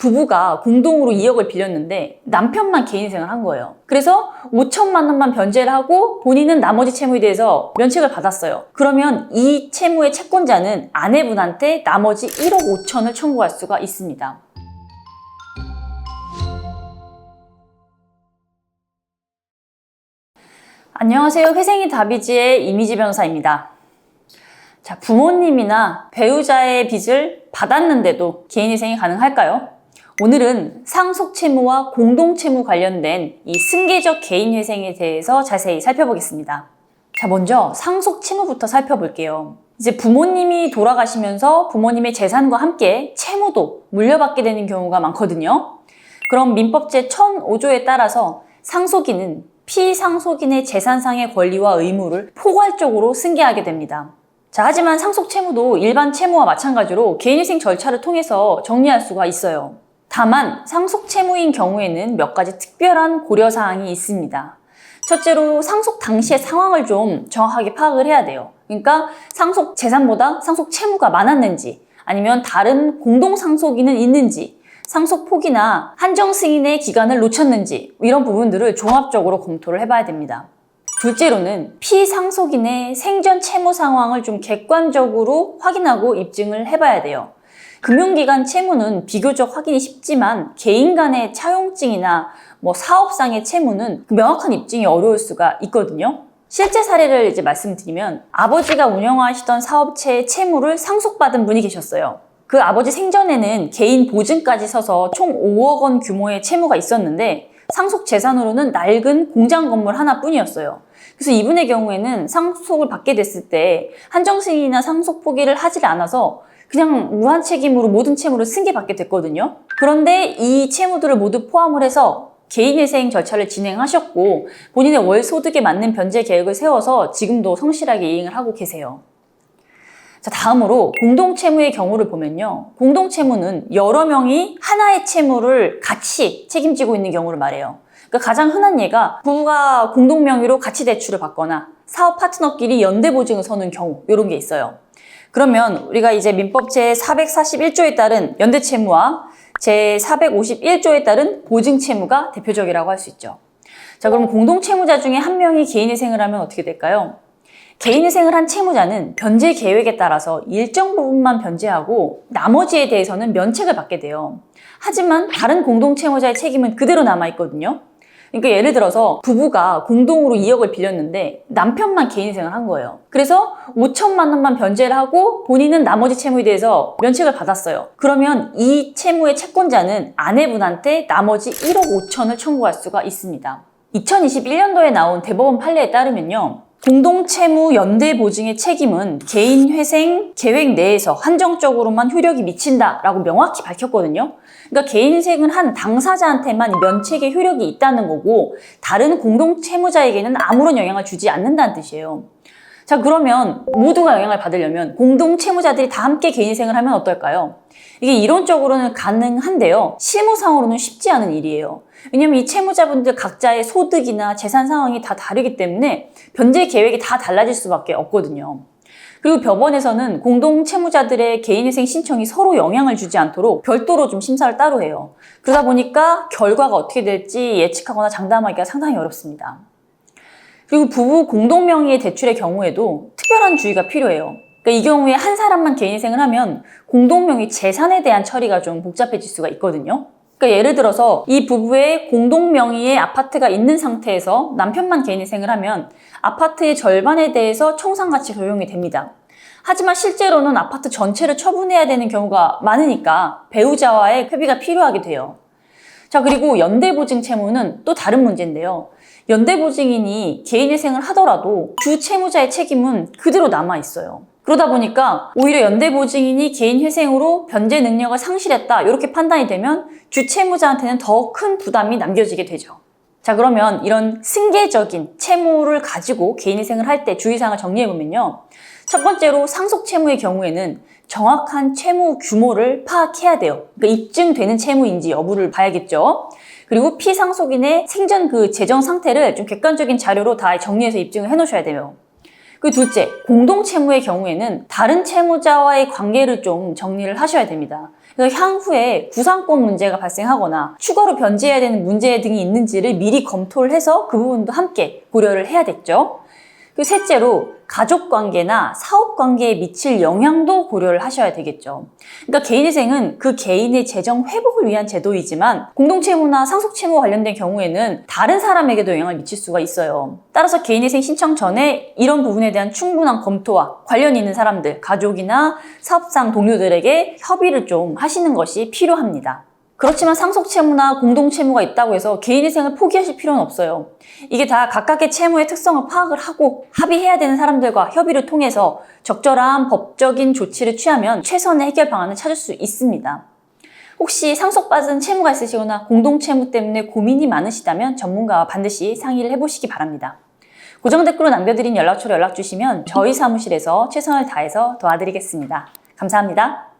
부부가 공동으로 2억을 빌렸는데 남편만 개인회생을 한 거예요. 그래서 5천만 원만 변제를 하고 본인은 나머지 채무에 대해서 면책을 받았어요. 그러면 이 채무의 채권자는 아내분한테 나머지 1억 5천을 청구할 수가 있습니다. 안녕하세요. 회생이 답이지의 이미지 변호사입니다. 자, 부모님이나 배우자의 빚을 받았는데도 개인회생이 가능할까요? 오늘은 상속채무와 공동채무 관련된 이 승계적 개인회생에 대해서 자세히 살펴보겠습니다. 자, 먼저 상속채무부터 살펴볼게요. 이제 부모님이 돌아가시면서 부모님의 재산과 함께 채무도 물려받게 되는 경우가 많거든요. 그럼 민법제 1005조에 따라서 상속인은 피상속인의 재산상의 권리와 의무를 포괄적으로 승계하게 됩니다. 자, 하지만 상속채무도 일반 채무와 마찬가지로 개인회생 절차를 통해서 정리할 수가 있어요. 다만 상속채무인 경우에는 몇 가지 특별한 고려사항이 있습니다. 첫째로 상속 당시의 상황을 좀 정확하게 파악을 해야 돼요. 그러니까 상속 재산보다 상속 채무가 많았는지, 아니면 다른 공동상속인은 있는지, 상속 폭이나 한정 승인의 기간을 놓쳤는지, 이런 부분들을 종합적으로 검토를 해봐야 됩니다. 둘째로는 피상속인의 생전 채무 상황을 좀 객관적으로 확인하고 입증을 해봐야 돼요. 금융기관 채무는 비교적 확인이 쉽지만 개인 간의 차용증이나 사업상의 채무는 명확한 입증이 어려울 수가 있거든요. 실제 사례를 말씀드리면 아버지가 운영하시던 사업체의 채무를 상속받은 분이 계셨어요. 그 아버지 생전에는 개인 보증까지 서서 총 5억 원 규모의 채무가 있었는데 상속 재산으로는 낡은 공장 건물 하나뿐이었어요. 그래서 이분의 경우에는 상속을 받게 됐을 때 한정승인이나 상속 포기를 하지 않아서 그냥 무한 책임으로 모든 채무를 승계받게 됐거든요. 그런데 이 채무들을 모두 포함을 해서 개인회생 절차를 진행하셨고 본인의 월 소득에 맞는 변제 계획을 세워서 지금도 성실하게 이행을 하고 계세요. 자, 다음으로 공동채무의 경우를 보면요. 공동채무는 여러 명이 하나의 채무를 같이 책임지고 있는 경우를 말해요. 그러니까 가장 흔한 예가 부부가 공동 명의로 같이 대출을 받거나 사업 파트너끼리 연대 보증을 서는 경우, 이런 게 있어요. 그러면 우리가 이제 민법 제441조에 따른 연대채무와 제451조에 따른 보증채무가 대표적이라고 할 수 있죠. 자, 그럼 공동채무자 중에 한 명이 개인회생을 하면 어떻게 될까요? 개인회생을 한 채무자는 변제 계획에 따라서 일정 부분만 변제하고 나머지에 대해서는 면책을 받게 돼요. 하지만 다른 공동채무자의 책임은 그대로 남아있거든요. 그러니까 예를 들어서 부부가 공동으로 2억을 빌렸는데 남편만 개인회생을 한 거예요. 그래서 5천만 원만 변제를 하고 본인은 나머지 채무에 대해서 면책을 받았어요. 그러면 이 채무의 채권자는 아내분한테 나머지 1억 5천을 청구할 수가 있습니다. 2021년도에 나온 대법원 판례에 따르면요. 공동채무 연대 보증의 책임은 개인회생 계획 내에서 한정적으로만 효력이 미친다라고 명확히 밝혔거든요. 그러니까 개인회생을 한 당사자한테만 면책의 효력이 있다는 거고 다른 공동채무자에게는 아무런 영향을 주지 않는다는 뜻이에요. 자, 그러면 모두가 영향을 받으려면 공동채무자들이 다 함께 개인회생을 하면 어떨까요? 이게 이론적으로는 가능한데요. 실무상으로는 쉽지 않은 일이에요. 왜냐면 이 채무자분들 각자의 소득이나 재산 상황이 다 다르기 때문에 변제 계획이 다 달라질 수밖에 없거든요. 그리고 법원에서는 공동채무자들의 개인회생 신청이 서로 영향을 주지 않도록 별도로 좀 심사를 따로 해요. 그러다 보니까 결과가 어떻게 될지 예측하거나 장담하기가 상당히 어렵습니다. 그리고 부부 공동명의의 대출의 경우에도 특별한 주의가 필요해요. 그러니까 이 경우에 한 사람만 개인회생을 하면 공동명의 재산에 대한 처리가 좀 복잡해질 수가 있거든요. 그러니까 예를 들어서 이 부부의 공동명의의 아파트가 있는 상태에서 남편만 개인회생을 하면 아파트의 절반에 대해서 청산가치 적용이 됩니다. 하지만 실제로는 아파트 전체를 처분해야 되는 경우가 많으니까 배우자와의 협의가 필요하게 돼요. 자, 그리고 연대보증 채무는 또 다른 문제인데요. 연대보증인이 개인회생을 하더라도 주 채무자의 책임은 그대로 남아있어요. 그러다 보니까 오히려 연대보증인이 개인회생으로 변제 능력을 상실했다, 이렇게 판단이 되면 주 채무자한테는 더 큰 부담이 남겨지게 되죠. 자, 그러면 이런 승계적인 채무를 가지고 개인회생을 할 때 주의사항을 정리해보면요. 첫 번째로 상속채무의 경우에는 정확한 채무 규모를 파악해야 돼요. 그러니까 입증되는 채무인지 여부를 봐야겠죠. 그리고 피상속인의 생전 그 재정 상태를 좀 객관적인 자료로 다 정리해서 입증을 해놓으셔야 돼요. 그 둘째, 공동채무의 경우에는 다른 채무자와의 관계를 좀 정리를 하셔야 됩니다. 그래서 향후에 구상권 문제가 발생하거나 추가로 변제해야 되는 문제 등이 있는지를 미리 검토를 해서 그 부분도 함께 고려를 해야겠죠. 그리고 셋째로 가족관계나 사업관계에 미칠 영향도 고려를 하셔야 되겠죠. 그러니까 개인회생은 그 개인의 재정 회복을 위한 제도이지만 공동채무나 상속채무 관련된 경우에는 다른 사람에게도 영향을 미칠 수가 있어요. 따라서 개인회생 신청 전에 이런 부분에 대한 충분한 검토와 관련 있는 사람들, 가족이나 사업상 동료들에게 협의를 좀 하시는 것이 필요합니다. 그렇지만 상속채무나 공동채무가 있다고 해서 개인회생을 포기하실 필요는 없어요. 이게 다 각각의 채무의 특성을 파악을 하고 합의해야 되는 사람들과 협의를 통해서 적절한 법적인 조치를 취하면 최선의 해결 방안을 찾을 수 있습니다. 혹시 상속받은 채무가 있으시거나 공동채무 때문에 고민이 많으시다면 전문가와 반드시 상의를 해보시기 바랍니다. 고정 댓글로 남겨드린 연락처로 연락 주시면 저희 사무실에서 최선을 다해서 도와드리겠습니다. 감사합니다.